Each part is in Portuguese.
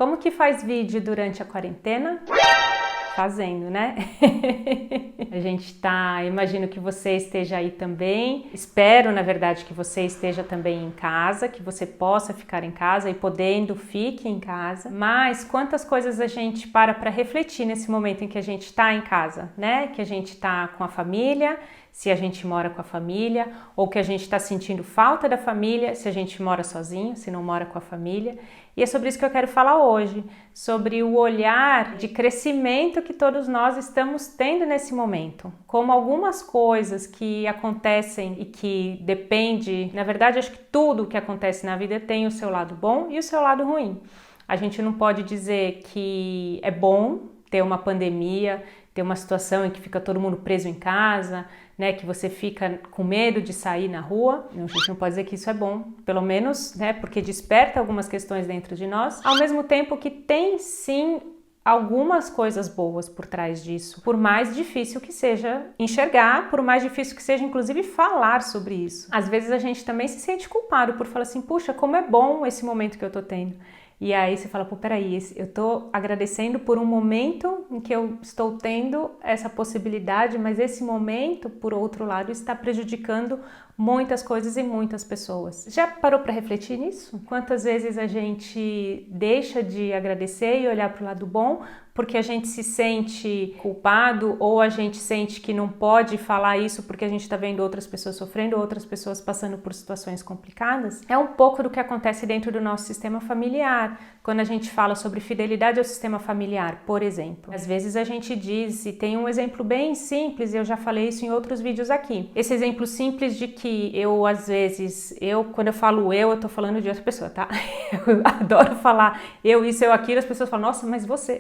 Como que faz vídeo durante a quarentena? Fazendo, né? A gente imagino que você esteja aí também. Espero, na verdade, que você esteja também em casa, que você possa ficar em casa e podendo, fique em casa. Mas quantas coisas a gente para refletir nesse momento em que a gente está em casa, né? Que a gente está com a família, se a gente mora com a família, ou que a gente está sentindo falta da família, se a gente mora sozinho, se não mora com a família. E é sobre isso que eu quero falar hoje, sobre o olhar de crescimento que todos nós estamos tendo nesse momento. Como algumas coisas que acontecem e que depende, na verdade, acho que tudo que acontece na vida tem o seu lado bom e o seu lado ruim. A gente não pode dizer que é bom ter uma pandemia, ter uma situação em que fica todo mundo preso em casa, né, que você fica com medo de sair na rua. A gente não pode dizer que isso é bom, pelo menos, né, porque desperta algumas questões dentro de nós, ao mesmo tempo que tem sim algumas coisas boas por trás disso, por mais difícil que seja enxergar, por mais difícil que seja inclusive falar sobre isso. Às vezes a gente também se sente culpado por falar assim, puxa, como é bom esse momento que eu tô tendo. E aí você fala, pô, peraí, eu tô agradecendo por um momento em que eu estou tendo essa possibilidade, mas esse momento, por outro lado, está prejudicando muitas coisas e muitas pessoas. Já parou para refletir nisso? Quantas vezes a gente deixa de agradecer e olhar para o lado bom porque a gente se sente culpado ou a gente sente que não pode falar isso porque a gente está vendo outras pessoas sofrendo, outras pessoas passando por situações complicadas? É um pouco do que acontece dentro do nosso sistema familiar. Quando a gente fala sobre fidelidade ao sistema familiar, por exemplo. Às vezes a gente diz, e tem um exemplo bem simples, eu já falei isso em outros vídeos aqui. Esse exemplo simples de que eu, às vezes, quando eu falo eu tô falando de outra pessoa, tá? Eu adoro falar eu, isso, eu, aquilo, as pessoas falam, nossa, mas você...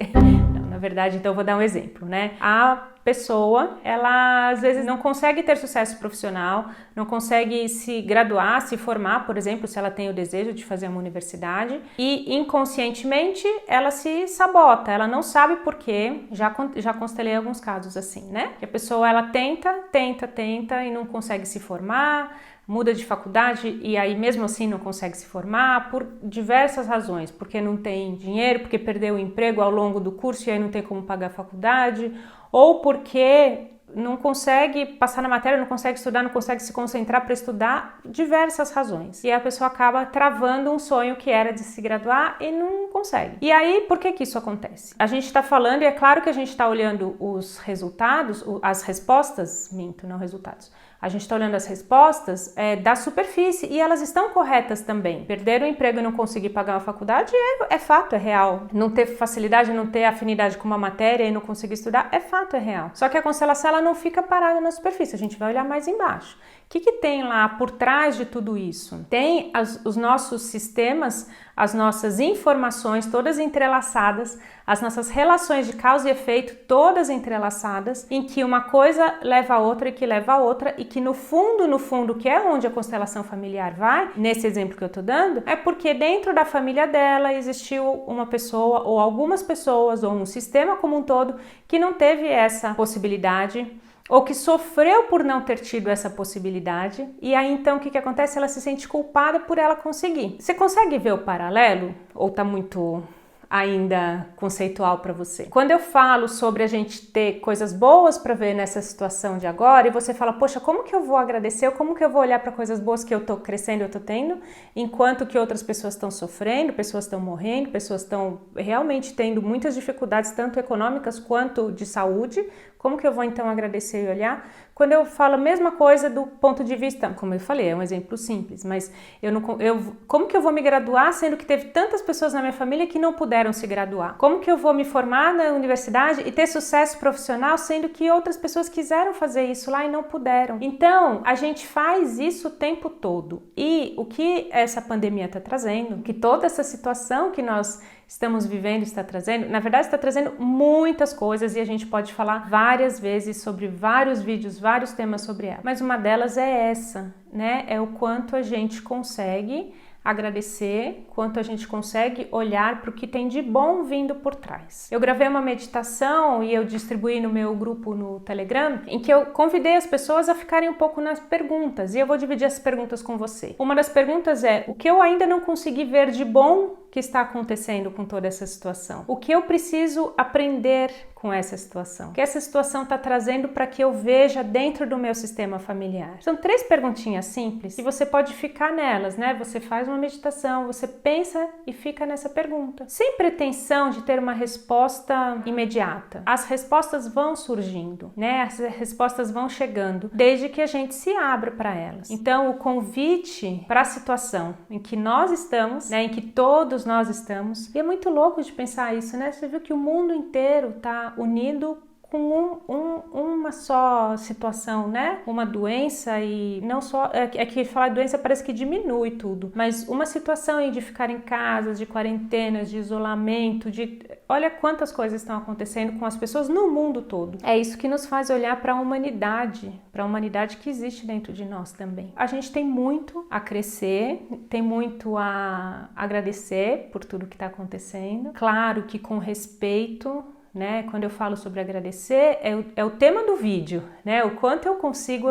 Não, na verdade, então eu vou dar um exemplo, né? A pessoa, ela às vezes não consegue ter sucesso profissional, não consegue se graduar, se formar, por exemplo, se ela tem o desejo de fazer uma universidade e inconscientemente ela se sabota, ela não sabe por quê, já constelei alguns casos assim, né? Que a pessoa ela tenta e não consegue se formar, muda de faculdade e aí mesmo assim não consegue se formar por diversas razões, porque não tem dinheiro, porque perdeu o emprego ao longo do curso e aí não tem como pagar a faculdade, ou porque não consegue passar na matéria, não consegue estudar, não consegue se concentrar para estudar, diversas razões. E a pessoa acaba travando um sonho que era de se graduar e não consegue. E aí, por que isso acontece? A gente está falando, e é claro que a gente está olhando os resultados, as respostas, não resultados. A gente está olhando as respostas da superfície e elas estão corretas também. Perder o emprego e não conseguir pagar uma faculdade é fato, é real. Não ter facilidade, não ter afinidade com uma matéria e não conseguir estudar é fato, é real. Só que a constelação ela não fica parada na superfície, a gente vai olhar mais embaixo. O que tem lá por trás de tudo isso? Tem os nossos sistemas, as nossas informações todas entrelaçadas, as nossas relações de causa e efeito todas entrelaçadas, em que uma coisa leva a outra e que leva a outra e que no fundo, que é onde a constelação familiar vai, nesse exemplo que eu tô dando, é porque dentro da família dela existiu uma pessoa ou algumas pessoas ou um sistema como um todo que não teve essa possibilidade ou que sofreu por não ter tido essa possibilidade, e aí então o que acontece? Ela se sente culpada por ela conseguir. Você consegue ver o paralelo? Ou tá muito ainda conceitual para você? Quando eu falo sobre a gente ter coisas boas para ver nessa situação de agora, e você fala, poxa, como que eu vou agradecer, ou como que eu vou olhar para coisas boas que eu tô crescendo, eu tô tendo, enquanto que outras pessoas estão sofrendo, pessoas estão morrendo, pessoas estão realmente tendo muitas dificuldades, tanto econômicas quanto de saúde. Como que eu vou então agradecer e olhar? Quando eu falo a mesma coisa do ponto de vista, como eu falei, é um exemplo simples, mas como que eu vou me graduar sendo que teve tantas pessoas na minha família que não puderam se graduar? Como que eu vou me formar na universidade e ter sucesso profissional sendo que outras pessoas quiseram fazer isso lá e não puderam? Então, a gente faz isso o tempo todo. E o que essa pandemia está trazendo, que toda essa situação que nós estamos vivendo está trazendo, na verdade está trazendo muitas coisas e a gente pode falar várias vezes sobre vários vídeos, vários temas sobre ela. Mas uma delas é essa, né? É o quanto a gente consegue agradecer, quanto a gente consegue olhar para o que tem de bom vindo por trás. Eu gravei uma meditação e eu distribuí no meu grupo no Telegram, em que eu convidei as pessoas a ficarem um pouco nas perguntas, e eu vou dividir as perguntas com você. Uma das perguntas é: o que eu ainda não consegui ver de bom que está acontecendo com toda essa situação? O que eu preciso aprender com essa situação? O que essa situação está trazendo para que eu veja dentro do meu sistema familiar? São 3 perguntinhas simples e você pode ficar nelas, né? Você faz uma meditação, você pensa e fica nessa pergunta. Sem pretensão de ter uma resposta imediata. As respostas vão surgindo, né? As respostas vão chegando, desde que a gente se abra para elas. Então, o convite para a situação em que nós estamos, né? Em que todos nós estamos, e é muito louco de pensar isso, né? Você viu que o mundo inteiro está unido com uma só situação, né? Uma doença e não só... É que falar doença parece que diminui tudo, mas uma situação de ficar em casa, de quarentenas, de isolamento, Olha quantas coisas estão acontecendo com as pessoas no mundo todo. É isso que nos faz olhar para a humanidade que existe dentro de nós também. A gente tem muito a crescer, tem muito a agradecer por tudo que está acontecendo. Claro que com respeito, né? Quando eu falo sobre agradecer, é o tema do vídeo, né? O quanto eu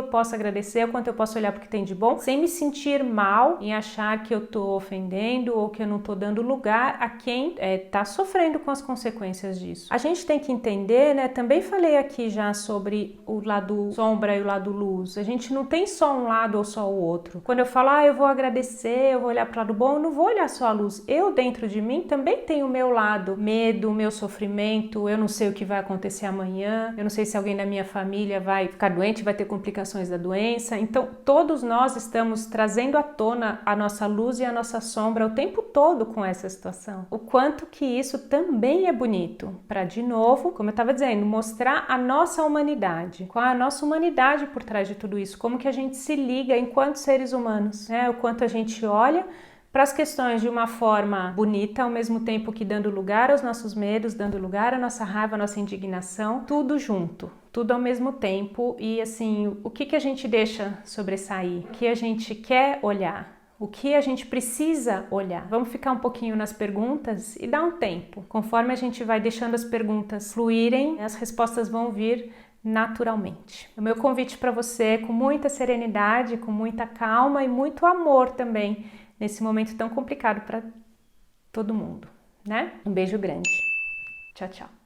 posso agradecer, o quanto eu posso olhar para o que tem de bom, sem me sentir mal em achar que eu estou ofendendo ou que eu não estou dando lugar a quem está sofrendo com as consequências disso. A gente tem que entender, né? Também falei aqui já sobre o lado sombra e o lado luz. A gente não tem só um lado ou só o outro. Quando eu falo, eu vou agradecer, eu vou olhar para o lado bom, eu não vou olhar só a luz. Eu, dentro de mim, também tenho o meu lado, medo, o meu sofrimento. Eu não sei o que vai acontecer amanhã, eu não sei se alguém da minha família vai ficar doente, vai ter complicações da doença. Então, todos nós estamos trazendo à tona a nossa luz e a nossa sombra o tempo todo com essa situação. O quanto que isso também é bonito, para, de novo, como eu estava dizendo, mostrar a nossa humanidade. Qual é a nossa humanidade por trás de tudo isso? Como que a gente se liga enquanto seres humanos, né? O quanto a gente olha para as questões de uma forma bonita, ao mesmo tempo que dando lugar aos nossos medos, dando lugar à nossa raiva, à nossa indignação, tudo junto, tudo ao mesmo tempo. E assim, o que a gente deixa sobressair? O que a gente quer olhar? O que a gente precisa olhar? Vamos ficar um pouquinho nas perguntas e dar um tempo. Conforme a gente vai deixando as perguntas fluírem, as respostas vão vir naturalmente. O meu convite para você, com muita serenidade, com muita calma e muito amor também, nesse momento tão complicado para todo mundo, né? Um beijo grande. Tchau, tchau.